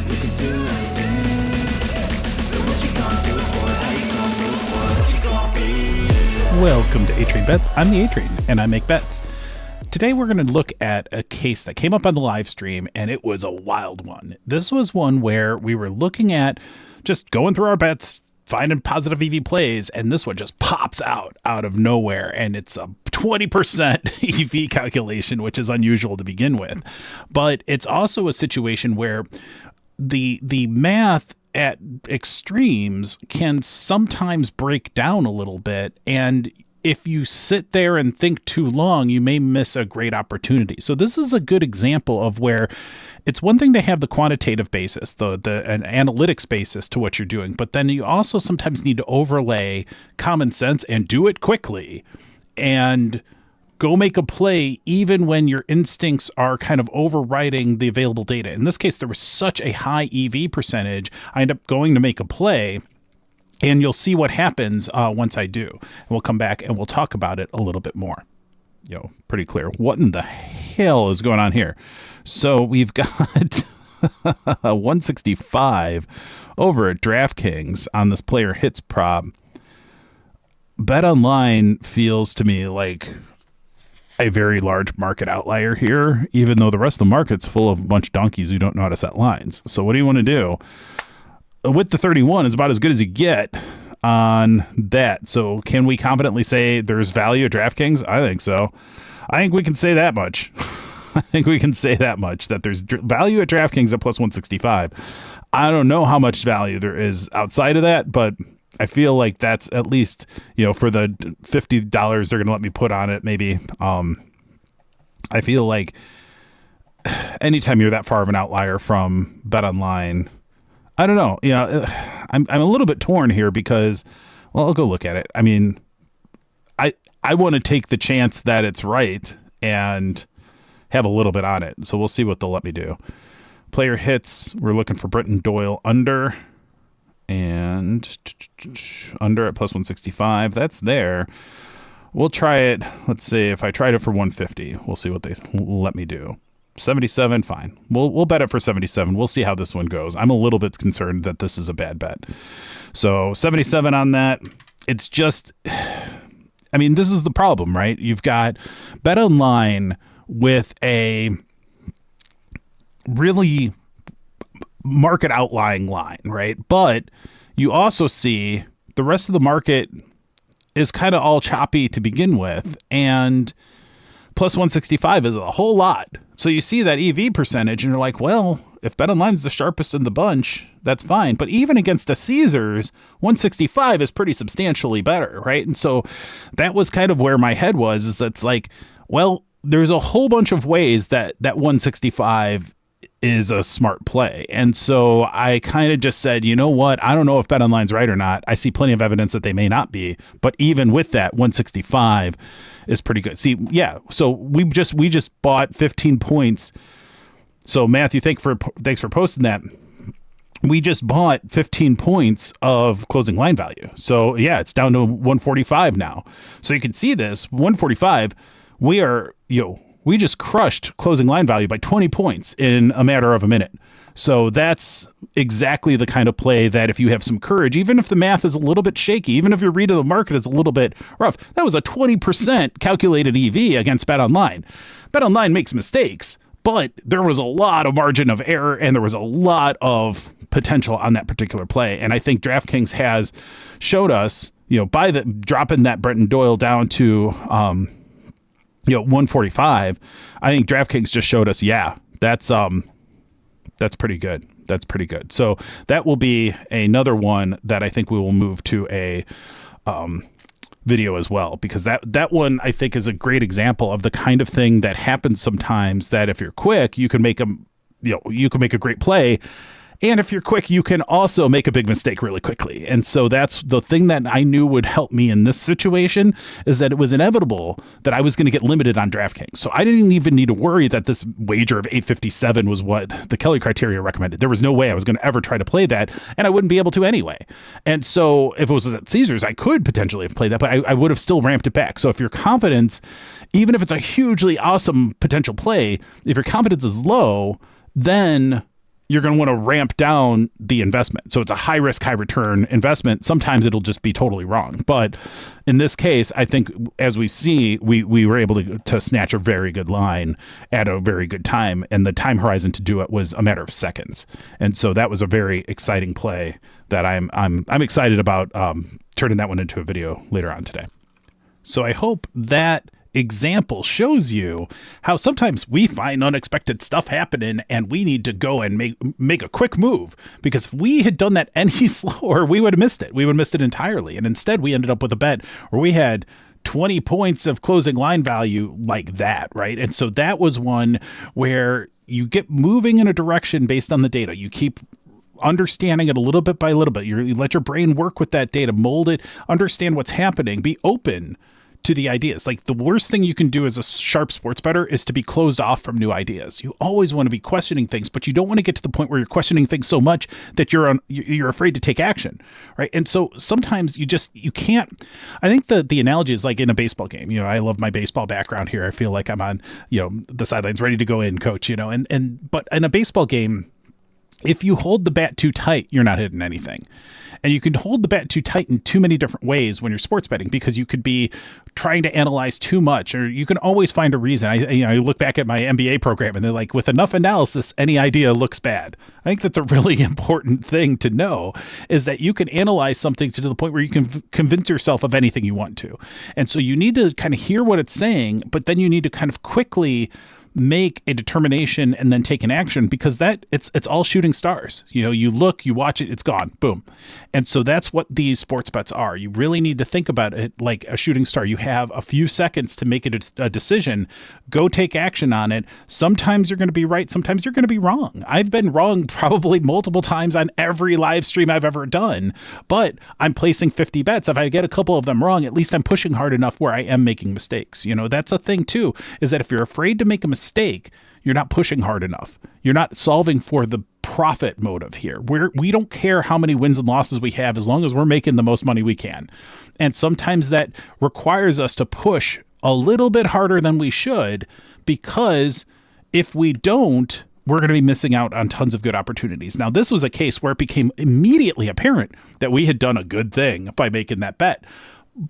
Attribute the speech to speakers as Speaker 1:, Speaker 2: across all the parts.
Speaker 1: We could do anything. But what you gonna do for it? How you gonna move for it? What you gonna be?
Speaker 2: Welcome to A-Train Bets. I'm the A-Train, and I make bets. Today we're going to look at a case that came up on the live stream, and it was a wild one. This was one where we were looking at just going through our bets, finding positive EV plays, and this one just pops out of nowhere, and it's a 20% EV calculation, which is unusual to begin with. But it's also a situation where the math at extremes can sometimes break down a little bit, and if you sit there and think too long, you may miss a great opportunity. So this is a good example of where it's one thing to have the quantitative basis, an analytics basis to what you're doing, but then you also sometimes need to overlay common sense and do it quickly and go make a play even when your instincts are kind of overriding the available data. In this case, there was such a high EV percentage, I end up going to make a play. And you'll see what happens once I do. And we'll come back and we'll talk about it a little bit more. Pretty clear. What in the hell is going on here? So we've got 165 over at DraftKings on this player hits prop. Bet Online feels to me like a very large market outlier here, even though the rest of the market's full of a bunch of donkeys who don't know how to set lines. So what do you want to do? With the 31 is about as good as you get on that. So can we confidently say there's value at DraftKings? I think so. I think we can say that much. That there's value at DraftKings at plus 165. I don't know how much value there is outside of that, but I feel like that's at least, for the $50 they're going to let me put on it, maybe. I feel like anytime you're that far of an outlier from Bet Online, I don't know. I'm a little bit torn here because, well, I'll go look at it. I mean, I want to take the chance that it's right and have a little bit on it. So we'll see what they'll let me do. Player hits. We're looking for Britton Doyle under and under at plus 165. That's there. We'll try it. Let's see if I tried it for 150. We'll see what they let me do. 77, fine. We'll bet it for 77. We'll see how this one goes. I'm a little bit concerned that this is a bad bet. So 77 on that. It's just, this is the problem, right? You've got Bet Online with a really market outlying line, right? But you also see the rest of the market is kind of all choppy to begin with, and plus 165 is a whole lot. So you see that EV percentage and you're like, well, if BetOnline is the sharpest in the bunch, that's fine. But even against a Caesars, 165 is pretty substantially better, right? And so that was kind of where my head was, is that's like, well, there's a whole bunch of ways that 165 is a smart play. And so I kind of just said, you know what? I don't know if BetOnline's right or not. I see plenty of evidence that they may not be. But even with that, 165 is pretty good. See, yeah. So we just bought 15 points. So Matthew, thanks for posting that. We just bought 15 points of closing line value. So yeah, it's down to 145 now. So you can see this 145. We just crushed closing line value by 20 points in a matter of a minute. So that's exactly the kind of play that if you have some courage, even if the math is a little bit shaky, even if your read of the market is a little bit rough, that was a 20% calculated EV against BetOnline. BetOnline makes mistakes, but there was a lot of margin of error and there was a lot of potential on that particular play. And I think DraftKings has showed us, by dropping that Britton Doyle down to 145, I think DraftKings just showed us, yeah, that's pretty good. That's pretty good. So that will be another one that I think we will move to a video as well, because that one I think is a great example of the kind of thing that happens sometimes, that if you're quick, you can make a great play. And if you're quick, you can also make a big mistake really quickly. And so that's the thing that I knew would help me in this situation, is that it was inevitable that I was going to get limited on DraftKings. So I didn't even need to worry that this wager of 857 was what the Kelly criteria recommended. There was no way I was going to ever try to play that, and I wouldn't be able to anyway. And so if it was at Caesars, I could potentially have played that, but I would have still ramped it back. So if your confidence, even if it's a hugely awesome potential play, if your confidence is low, then you're going to want to ramp down the investment. So it's a high risk, high return investment. Sometimes it'll just be totally wrong. But in this case, I think as we see, we were able to snatch a very good line at a very good time. And the time horizon to do it was a matter of seconds. And so that was a very exciting play that I'm excited about turning that one into a video later on today. So I hope that example shows you how sometimes we find unexpected stuff happening and we need to go and make a quick move, because if we had done that any slower, we would have missed it. We would have missed it entirely. And instead we ended up with a bet where we had 20 points of closing line value like that, right? And so that was one where you get moving in a direction based on the data. You keep understanding it a little bit by little bit. You let your brain work with that data, mold it, understand what's happening, be open to the ideas. Like, the worst thing you can do as a sharp sports bettor is to be closed off from new ideas. You always want to be questioning things, but you don't want to get to the point where you're questioning things so much that you're afraid to take action, right? And so sometimes you can't. I think the analogy is like in a baseball game. I love my baseball background here. I feel like I'm on the sidelines ready to go in, coach. But in a baseball game, if you hold the bat too tight, you're not hitting anything. And you can hold the bat too tight in too many different ways when you're sports betting, because you could be trying to analyze too much, or you can always find a reason. I look back at my MBA program and they're like, with enough analysis, any idea looks bad. I think that's a really important thing to know, is that you can analyze something to the point where you can convince yourself of anything you want to. And so you need to kind of hear what it's saying, but then you need to kind of quickly make a determination and then take an action, because it's all shooting stars. You look, you watch it, it's gone, boom. And so that's what these sports bets are. You really need to think about it like a shooting star. You have a few seconds to make a decision. Go take action on it. Sometimes you're going to be right, sometimes you're going to be wrong. I've been wrong probably multiple times on every live stream I've ever done, but I'm placing 50 bets. If I get a couple of them wrong, at least I'm pushing hard enough where I am making mistakes. That's a thing too, is that if you're afraid to make a mistake, you're not pushing hard enough. You're not solving for the profit motive here. We don't care how many wins and losses we have as long as we're making the most money we can. And sometimes that requires us to push a little bit harder than we should, because if we don't, we're going to be missing out on tons of good opportunities. Now, this was a case where it became immediately apparent that we had done a good thing by making that bet.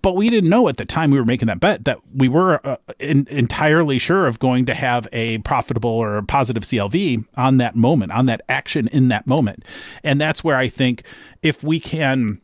Speaker 2: But we didn't know at the time we were making that bet that we were entirely sure of going to have a profitable or a positive CLV on that moment, on that action in that moment. And that's where I think if we can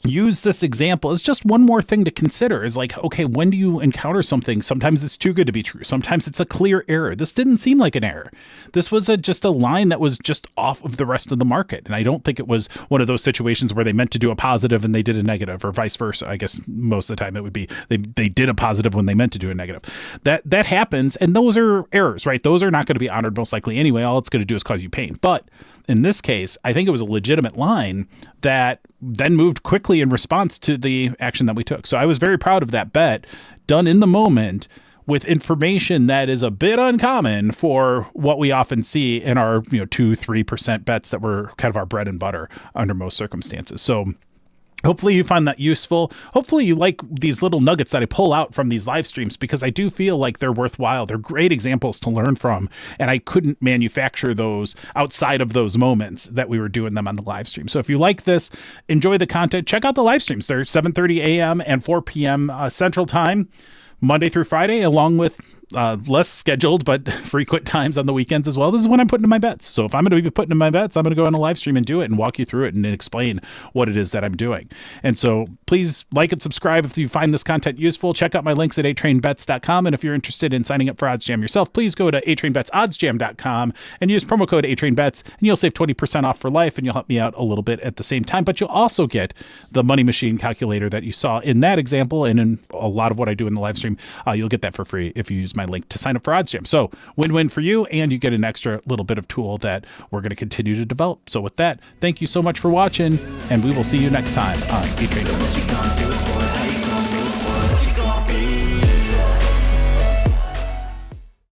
Speaker 2: use this example as just one more thing to consider, is like, okay, when do you encounter something? Sometimes it's too good to be true. Sometimes it's a clear error. This didn't seem like an error. This was just a line that was just off of the rest of the market. And I don't think it was one of those situations where they meant to do a positive and they did a negative, or vice versa. I guess most of the time it would be they did a positive when they meant to do a negative. That happens, and those are errors, right? Those are not going to be honored most likely anyway. All it's going to do is cause you pain. But in this case, I think it was a legitimate line that then moved quickly in response to the action that we took. So I was very proud of that bet, done in the moment with information that is a bit uncommon for what we often see in our 2-3% bets that were kind of our bread and butter under most circumstances. So hopefully you find that useful. Hopefully you like these little nuggets that I pull out from these live streams, because I do feel like they're worthwhile. They're great examples to learn from, and I couldn't manufacture those outside of those moments that we were doing them on the live stream. So if you like this, enjoy the content, check out the live streams. They're 7:30 a.m. and 4 p.m. Central Time, Monday through Friday, along with less scheduled but frequent times on the weekends as well. This is when I'm putting in my bets. So if I'm going to be putting in my bets, I'm going to go on a live stream and do it and walk you through it and explain what it is that I'm doing. And so please like and subscribe if you find this content useful. Check out my links at atrainbets.com. And if you're interested in signing up for OddsJam yourself, please go to atrainbetsoddsjam.com and use promo code atrainbets, and you'll save 20% off for life, and you'll help me out a little bit at the same time. But you'll also get the money machine calculator that you saw in that example, and in a lot of what I do in the live stream. You'll get that for free if you use my link to sign up for OddsJam. So win-win for you, and you get an extra little bit of tool that we're going to continue to develop. So with that, thank you so much for watching, and we will see you next time on A Train Bets.